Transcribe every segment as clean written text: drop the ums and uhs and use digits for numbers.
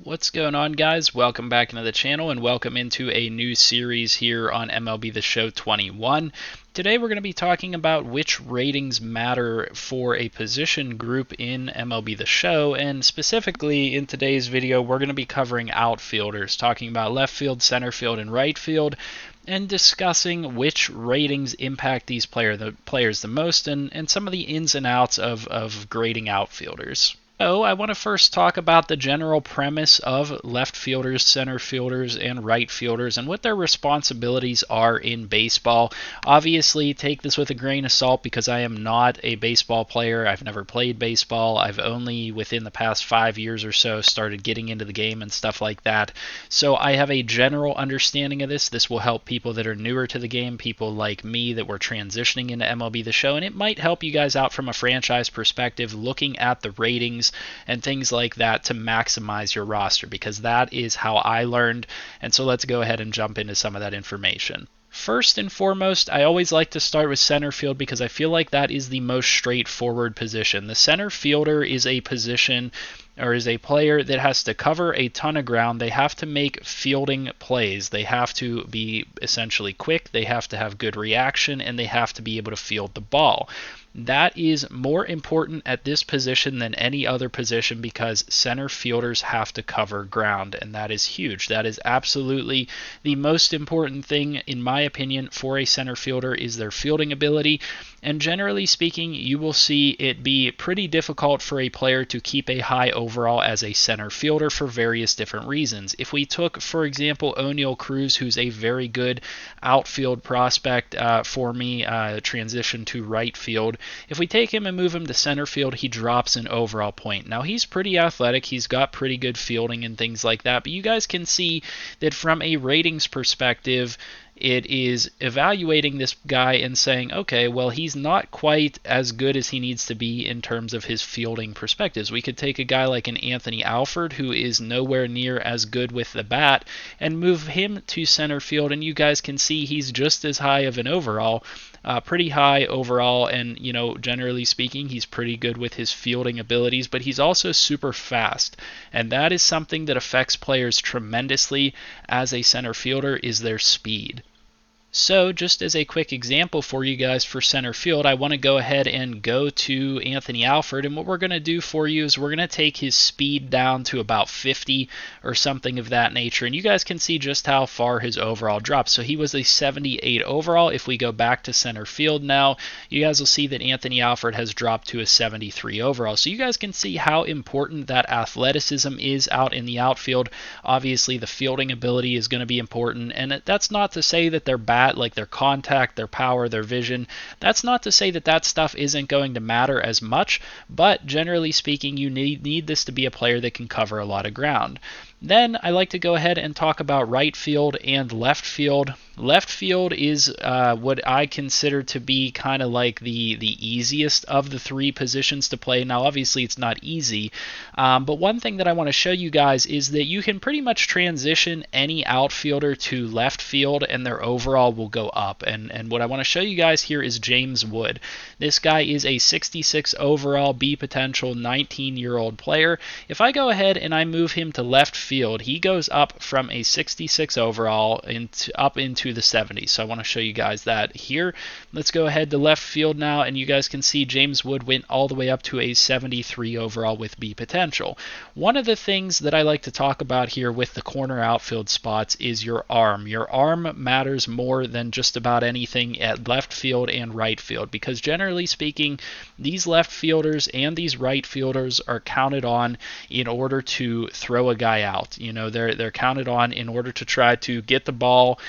What's going on, guys? Welcome back into the channel and welcome into a new series here on MLB The Show 21. Today we're going to be talking about which ratings matter for a position group in MLB The Show, and specifically in today's video we're going to be covering outfielders, talking about left field, center field, and right field, and discussing which ratings impact these players the most and some of the ins and outs of grading outfielders. So I want to first talk about the general premise of left fielders, center fielders, and right fielders and what their responsibilities are in baseball. Obviously, take this with a grain of salt because I am not a baseball player. I've never played baseball. I've only within the past 5 years or so started getting into the game and stuff like that. So I have a general understanding of this. This will help people that are newer to the game, people like me that were transitioning into MLB The Show, and it might help you guys out from a franchise perspective looking at the ratings and things like that to maximize your roster, because that is how I learned. And so let's go ahead and jump into some of that information. First and foremost, I always like to start with center field because I feel like that is the most straightforward position. The center fielder is a position or is a player that has to cover a ton of ground. They have to make fielding plays. They have to be essentially quick. They have to have good reaction, and they have to be able to field the ball. That is more important at this position than any other position because center fielders have to cover ground, and that is huge. That is absolutely the most important thing, in my opinion, for a center fielder is their fielding ability. And generally speaking, you will see it be pretty difficult for a player to keep a high overall as a center fielder for various different reasons. If we took, for example, O'Neal Cruz, who's a very good outfield prospect for me, transition to right field. If we take him and move him to center field, he drops an overall point. Now, he's pretty athletic. He's got pretty good fielding and things like that. But you guys can see that from a ratings perspective, it is evaluating this guy and saying, okay, well, he's not quite as good as he needs to be in terms of his fielding perspectives. We could take a guy like an Anthony Alford, who is nowhere near as good with the bat, and move him to center field, and you guys can see he's just as high of an overall, pretty high overall, and generally speaking, he's pretty good with his fielding abilities, but he's also super fast, and that is something that affects players tremendously as a center fielder, is their speed. So just as a quick example for you guys for center field, I want to go ahead and go to Anthony Alford, and what we're going to do for you is we're going to take his speed down to about 50 or something of that nature, and you guys can see just how far his overall drops. So he was a 78 overall. If we go back to center field now, you guys will see that Anthony Alford has dropped to a 73 overall. So you guys can see how important that athleticism is out in the outfield. Obviously, the fielding ability is going to be important, and that's not to say that they're bad, like their contact, their power, their vision. That's not to say that that stuff isn't going to matter as much, but generally speaking, you need this to be a player that can cover a lot of ground. Then I like to go ahead and talk about right field and left field. Left field is what I consider to be kind of like the easiest of the three positions to play. Now, obviously, it's not easy, but one thing that I want to show you guys is that you can pretty much transition any outfielder to left field, and their overall will go up. And what I want to show you guys here is James Wood. This guy is a 66 overall B potential 19-year-old player. If I go ahead and I move him to left field, he goes up from a 66 overall up into the 70s. So I want to show you guys that here. Let's go ahead to left field now, and you guys can see James Wood went all the way up to a 73 overall with B potential. One of the things that I like to talk about here with the corner outfield spots is your arm. Your arm matters more than just about anything at left field and right field, because generally speaking, these left fielders and these right fielders are counted on in order to throw a guy out. They're counted on in order to try to get the ball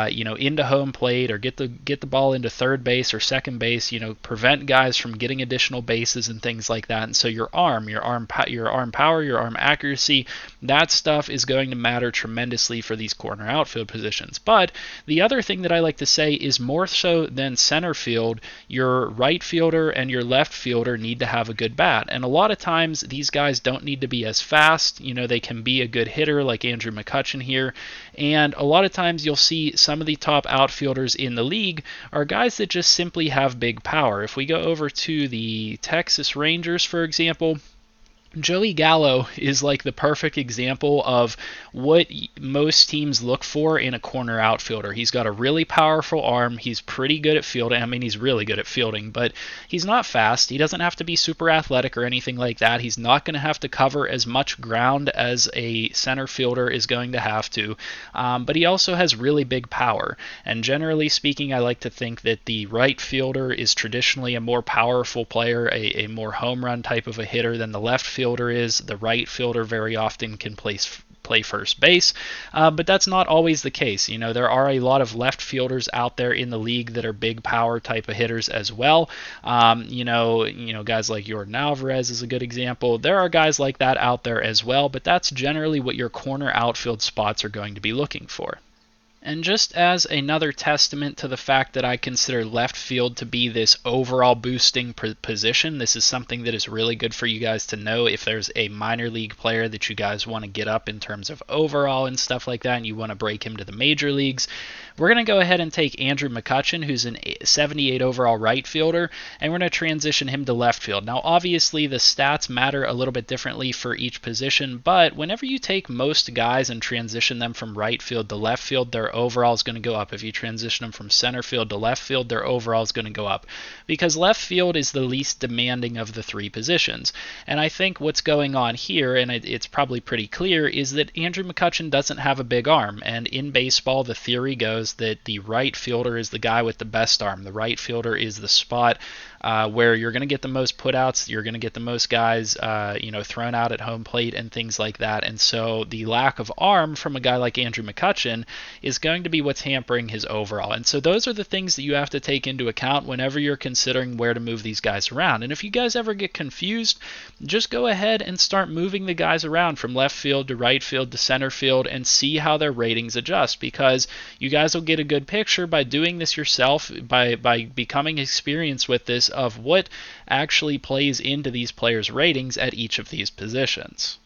into home plate, or get the ball into third base or second base, prevent guys from getting additional bases and things like that. And so your arm power, your arm accuracy, that stuff is going to matter tremendously for these corner outfield positions. But the other thing that I like to say is more so than center field, your right fielder and your left fielder need to have a good bat. And a lot of times these guys don't need to be as fast. They can be a good hitter like Andrew McCutchen here. And a lot of times you'll see some of the top outfielders in the league are guys that just simply have big power. If we go over to the Texas Rangers, for example, Joey Gallo is like the perfect example of what most teams look for in a corner outfielder. He's got a really powerful arm. He's pretty good at fielding. I mean, he's really good at fielding, but he's not fast. He doesn't have to be super athletic or anything like that. He's not going to have to cover as much ground as a center fielder is going to have to, but he also has really big power. And generally speaking, I like to think that the right fielder is traditionally a more powerful player, a more home run type of a hitter than the left fielder is. The right fielder very often can play first base, but that's not always the case. You know, there are a lot of left fielders out there in the league that are big power type of hitters as well. Guys like Jordan Alvarez is a good example. There are guys like that out there as well, but that's generally what your corner outfield spots are going to be looking for. And just as another testament to the fact that I consider left field to be this overall boosting position, this is something that is really good for you guys to know if there's a minor league player that you guys want to get up in terms of overall and stuff like that, and you want to break him to the major leagues. We're going to go ahead and take Andrew McCutchen, who's an 78 overall right fielder, and we're going to transition him to left field. Now, obviously, the stats matter a little bit differently for each position, but whenever you take most guys and transition them from right field to left field, their overall is going to go up. If you transition them from center field to left field, their overall is going to go up, because left field is the least demanding of the three positions. And I think what's going on here, and it's probably pretty clear, is that Andrew McCutchen doesn't have a big arm. And in baseball, the theory goes that the right fielder is the guy with the best arm. The right fielder is the spot where you're going to get the most putouts, you're going to get the most guys thrown out at home plate and things like that. And so the lack of arm from a guy like Andrew McCutchen is going to be what's hampering his overall. And so those are the things that you have to take into account whenever you're considering where to move these guys around. And if you guys ever get confused, just go ahead and start moving the guys around from left field to right field to center field and see how their ratings adjust, because you guys will get a good picture by doing this yourself, by becoming experienced with this, of what actually plays into these players' ratings at each of these positions.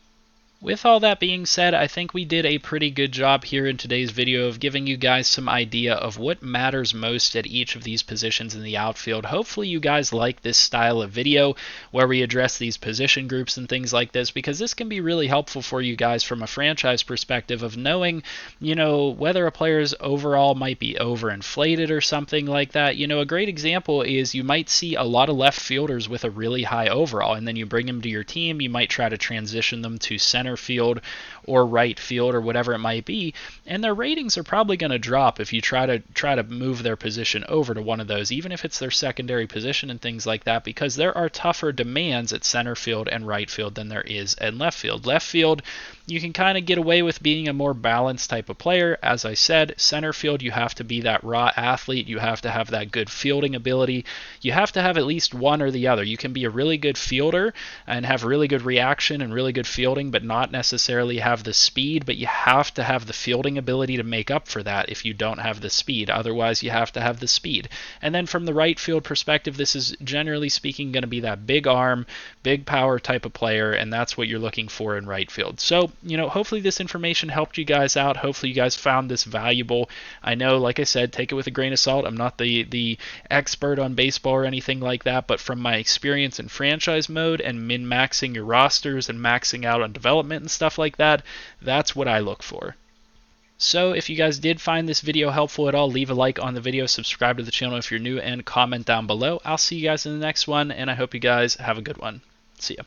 With all that being said, I think we did a pretty good job here in today's video of giving you guys some idea of what matters most at each of these positions in the outfield. Hopefully you guys like this style of video where we address these position groups and things like this, because this can be really helpful for you guys from a franchise perspective of knowing, whether a player's overall might be overinflated or something like that. A great example is you might see a lot of left fielders with a really high overall, and then you bring them to your team, you might try to transition them to center field or right field or whatever it might be, and their ratings are probably going to drop if you try to move their position over to one of those, even if it's their secondary position and things like that, because there are tougher demands at center field and right field than there is at left field. Left field, you can kind of get away with being a more balanced type of player. As I said, center field, you have to be that raw athlete. You have to have that good fielding ability. You have to have at least one or the other. You can be a really good fielder and have really good reaction and really good fielding, but not necessarily have the speed, but you have to have the fielding ability to make up for that if you don't have the speed. Otherwise, you have to have the speed. And then from the right field perspective, this is generally speaking going to be that big arm, big power type of player, and that's what you're looking for in right field. So, hopefully this information helped you guys out. Hopefully you guys found this valuable. I know, like I said, take it with a grain of salt. I'm not the expert on baseball or anything like that, but from my experience in franchise mode and min-maxing your rosters and maxing out on development and stuff like that, that's what I look for. So if you guys did find this video helpful at all, leave a like on the video, subscribe to the channel if you're new, and comment down below. I'll see you guys in the next one, and I hope you guys have a good one. See ya.